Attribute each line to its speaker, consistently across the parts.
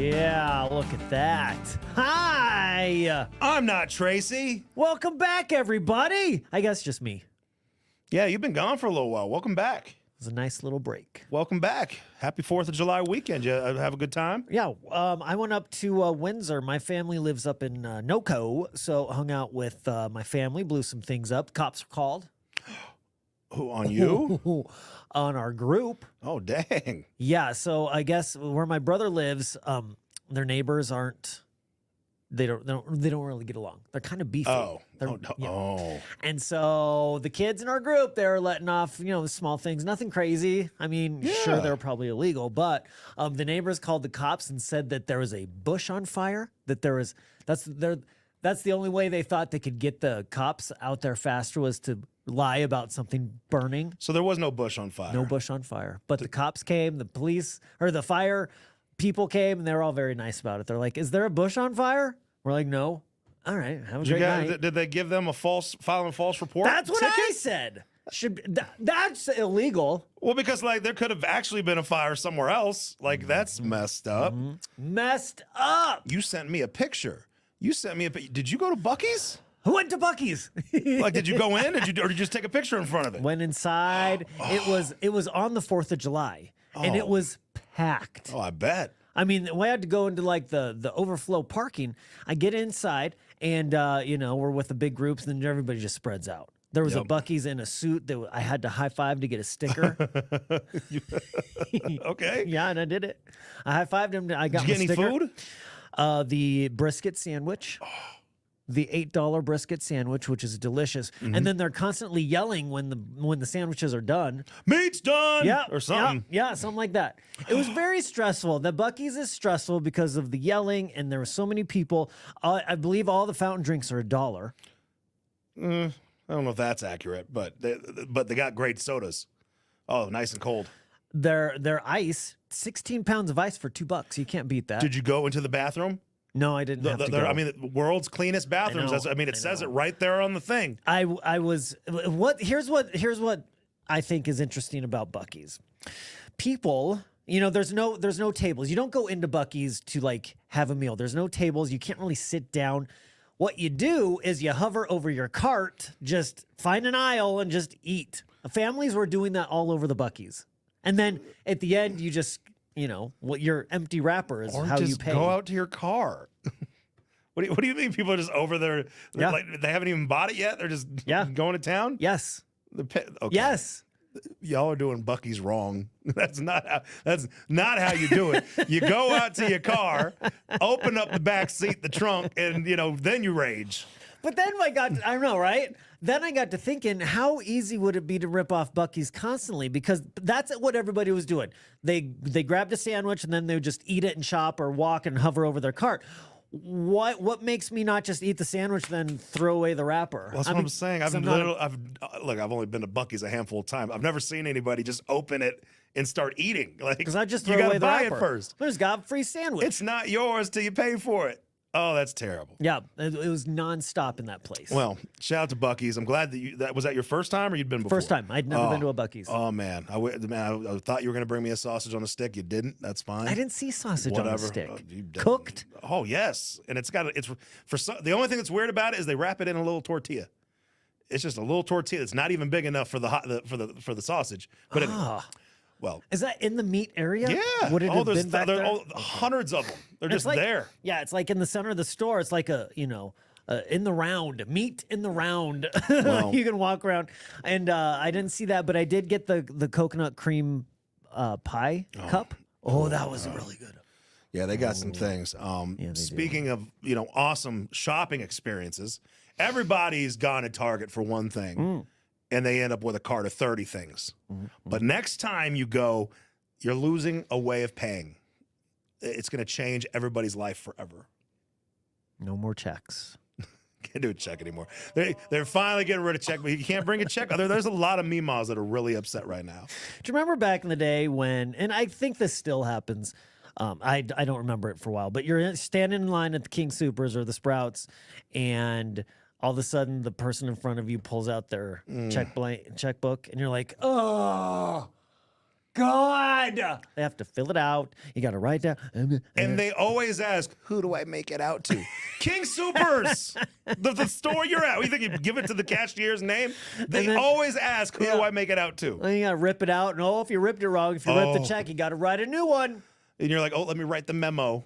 Speaker 1: Yeah, look at that. Hi!
Speaker 2: I'm not Tracy.
Speaker 1: Welcome back, everybody. I guess just me.
Speaker 2: Yeah, you've been gone for a little while. Welcome back.
Speaker 1: It was a nice little break.
Speaker 2: Welcome back. Happy 4th of July weekend. You have a good time?
Speaker 1: Yeah, I went up to Windsor. My family lives up in NoCo, so hung out with my family, blew some things up. Cops are called.
Speaker 2: Who, on you?
Speaker 1: On our group.
Speaker 2: Oh, dang.
Speaker 1: Yeah, so I guess where my brother lives, their neighbors aren't. They don't really get along. They're kind of beefy.
Speaker 2: Oh.
Speaker 1: No.
Speaker 2: Yeah. Oh.
Speaker 1: And so the kids in our group, they're letting off, small things, nothing crazy. I mean, sure, they're probably illegal, but the neighbors called the cops and said that there was a bush on fire. That's the only way they thought they could get the cops out there faster was to lie about something burning.
Speaker 2: So there was no bush on fire.
Speaker 1: No bush on fire. But the cops came, the police, or the fire people came, and they were all very nice about it. They're like, is there a bush on fire? We're like, no. All right, have a great night.
Speaker 2: Did they give them a false report?
Speaker 1: That's what I said. That's illegal.
Speaker 2: Well, because there could have actually been a fire somewhere else. That's messed up.
Speaker 1: Messed up.
Speaker 2: You sent me a picture. Did you go to Buc-ee's?
Speaker 1: Who went to Buc-ee's?
Speaker 2: Did you go in? Or did you just take a picture in front of it?
Speaker 1: Went inside. It was on the 4th of July, and it was packed.
Speaker 2: Oh, I bet.
Speaker 1: I mean, we had to go into the overflow parking. I get inside, and we're with the big groups, and then everybody just spreads out. There was a Buc-ee's in a suit that I had to high five to get a sticker.
Speaker 2: Okay.
Speaker 1: Yeah, and I did it. I high fived him. I got
Speaker 2: Did you get
Speaker 1: my
Speaker 2: any
Speaker 1: sticker.
Speaker 2: food?
Speaker 1: The brisket sandwich. The $8 brisket sandwich, which is delicious, and then they're constantly yelling when the sandwiches are done.
Speaker 2: Meat's done.
Speaker 1: Yeah,
Speaker 2: or something.
Speaker 1: Yeah, something like that. It was very stressful. The Buc-ee's is stressful because of the yelling, and there were so many people. I believe all the fountain drinks are $1.
Speaker 2: I don't know if that's accurate, but they got great sodas. Oh, nice and cold.
Speaker 1: Their ice, 16 pounds of ice for $2. You can't beat that.
Speaker 2: Did you go into the bathroom?
Speaker 1: No, I didn't have to go.
Speaker 2: I mean, the world's cleanest bathrooms. It says it right there on the thing.
Speaker 1: I was here's what I think is interesting about Buc-ee's. People, there's no tables. You don't go into Buc-ee's to have a meal. There's no tables. You can't really sit down. What you do is you hover over your cart, just find an aisle and just eat. Families were doing that all over the Buc-ee's. And then at the end you just what your empty wrapper is
Speaker 2: or
Speaker 1: how
Speaker 2: just
Speaker 1: you pay.
Speaker 2: Go out to your car. What do you mean? People are just over there?
Speaker 1: Yeah.
Speaker 2: They haven't even bought it yet. They're just going to town.
Speaker 1: Yes.
Speaker 2: Okay.
Speaker 1: Yes.
Speaker 2: Y'all are doing Buc-ee's wrong. That's not how you do it. You go out to your car, open up the back seat, the trunk, and then you rage.
Speaker 1: But then I don't know, right? Then I got to thinking, how easy would it be to rip off Buc-ee's constantly? Because that's what everybody was doing. They grabbed a sandwich and then they would just eat it and shop or walk and hover over their cart. What makes me not just eat the sandwich then throw away the wrapper?
Speaker 2: Well, that's what I'm saying. I've only been to Buc-ee's a handful of times. I've never seen anybody just open it and start eating.
Speaker 1: Because I just
Speaker 2: you
Speaker 1: throw
Speaker 2: gotta
Speaker 1: away the
Speaker 2: buy
Speaker 1: wrapper.
Speaker 2: it first.
Speaker 1: I just got a free sandwich.
Speaker 2: It's not yours till you pay for it. Oh, that's terrible.
Speaker 1: Yeah, it was nonstop in that place.
Speaker 2: Well, shout out to Buc-ee's. I'm glad that was that your first time or you'd been before?
Speaker 1: First time. I'd never been to a Buc-ee's.
Speaker 2: Oh man, I thought you were going to bring me a sausage on a stick. You didn't. That's fine.
Speaker 1: I didn't see sausage on a stick.
Speaker 2: Cooked.
Speaker 1: Cooked.
Speaker 2: Oh yes, and the only thing that's weird about it is they wrap it in a little tortilla. It's just a little tortilla. It's not even big enough for the sausage. But well,
Speaker 1: is that in the meat area?
Speaker 2: Yeah.
Speaker 1: Would it have been back there?
Speaker 2: Hundreds of them. They're just there.
Speaker 1: Yeah, it's like in the center of the store. It's like in the round, meat in the round.
Speaker 2: Well,
Speaker 1: you can walk around. And I didn't see that, but I did get the coconut cream pie cup. Oh, that was really good.
Speaker 2: Yeah, they got some things. Speaking of awesome shopping experiences, everybody's gone to Target for one thing. And they end up with a cart of 30 things. But next time you go, you're losing a way of paying. It's going to change everybody's life forever.
Speaker 1: No more checks.
Speaker 2: Can't do a check anymore. They're finally getting rid of check, but you can't bring a check. There's a lot of meemaws that are really upset right now.
Speaker 1: Do you remember back in the day when, and I think this still happens, I don't remember it for a while, but you're standing in line at the King Soopers or the Sprouts, and all of a sudden the person in front of you pulls out their checkbook, and you're like, oh, God. They have to fill it out. You got to write down.
Speaker 2: And they always ask, who do I make it out to? King Supers, the store you're at. What, you think you give it to the cashier's name? They always ask, who do I make it out to?
Speaker 1: Well, you got to rip it out. No, if you ripped it wrong, if you ripped the check, you got to write a new one.
Speaker 2: And you're like, oh, let me write the memo.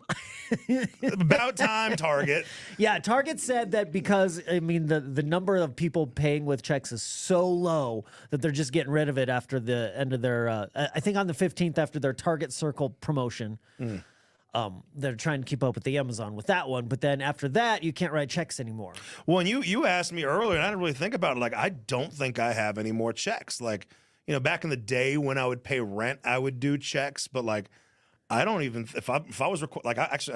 Speaker 2: About time, Target.
Speaker 1: Yeah, Target said that because, I mean, the number of people paying with checks is so low that they're just getting rid of it after the end of their, I think on the 15th after their Target Circle promotion. They're trying to keep up with the Amazon with that one. But then after that, you can't write checks anymore.
Speaker 2: Well, and you asked me earlier, and I didn't really think about it. Like, I don't think I have any more checks. Like, you know, back in the day when I would pay rent, I would do checks. But, like, I don't even, if I was,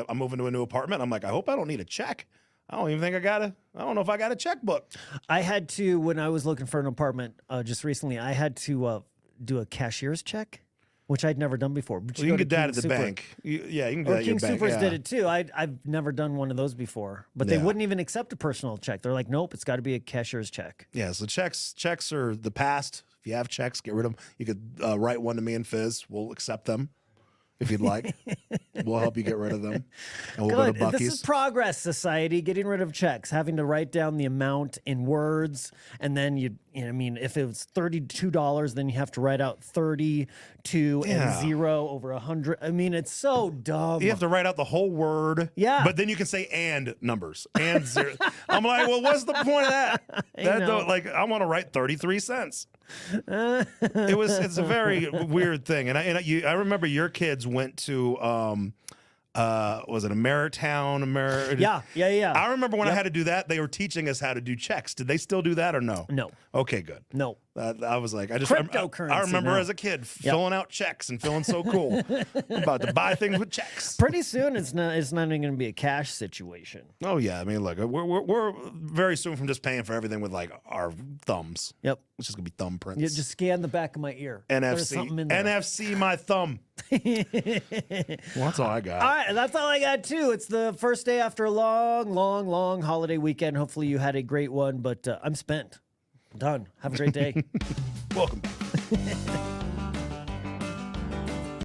Speaker 2: I'm moving to a new apartment. I'm like, I hope I don't need a check. I don't even think I don't know if I got a checkbook.
Speaker 1: I had to, when I was looking for an apartment just recently, I had to do a cashier's check, which I'd never done before.
Speaker 2: Well, you can get that at the bank. You can do that at your bank.
Speaker 1: King Soopers did it too. I've never done one of those before, but they wouldn't even accept a personal check. They're like, nope, it's got to be a cashier's check. Yeah,
Speaker 2: so checks are the past. If you have checks, get rid of them. You could write one to me and Fizz. We'll accept them. If you'd like, we'll help you get rid of them. And we'll go to Buc-ee's.
Speaker 1: This is progress, society, getting rid of checks, having to write down the amount in words. And then I mean, if it was $32, then you have to write out 32 and 0 over 100. I mean, it's so dumb.
Speaker 2: You have to write out the whole word.
Speaker 1: Yeah.
Speaker 2: But then you can say and numbers and 0. I'm like, well, what's the point of that? I want to write 33 cents. It's a very weird thing. And I remember your kids went to was it Ameritown?
Speaker 1: Yeah.
Speaker 2: I remember when I had to do that, they were teaching us how to do checks. Did they still do that or no?
Speaker 1: No.
Speaker 2: Okay, good.
Speaker 1: No.
Speaker 2: I was like,
Speaker 1: Cryptocurrency.
Speaker 2: I remember as a kid filling out checks and feeling so cool. I'm about to buy things with checks.
Speaker 1: Pretty soon, it's not even going to be a cash situation.
Speaker 2: Oh yeah, I mean, look, we're very soon from just paying for everything with like our thumbs.
Speaker 1: Yep,
Speaker 2: it's just gonna be thumbprints.
Speaker 1: You just scan the back of my ear.
Speaker 2: NFC, my thumb. Well, that's all I got.
Speaker 1: All right, that's all I got too. It's the first day after a long holiday weekend. Hopefully, you had a great one, but I'm spent. I'm done. Have a great day.
Speaker 2: Welcome back.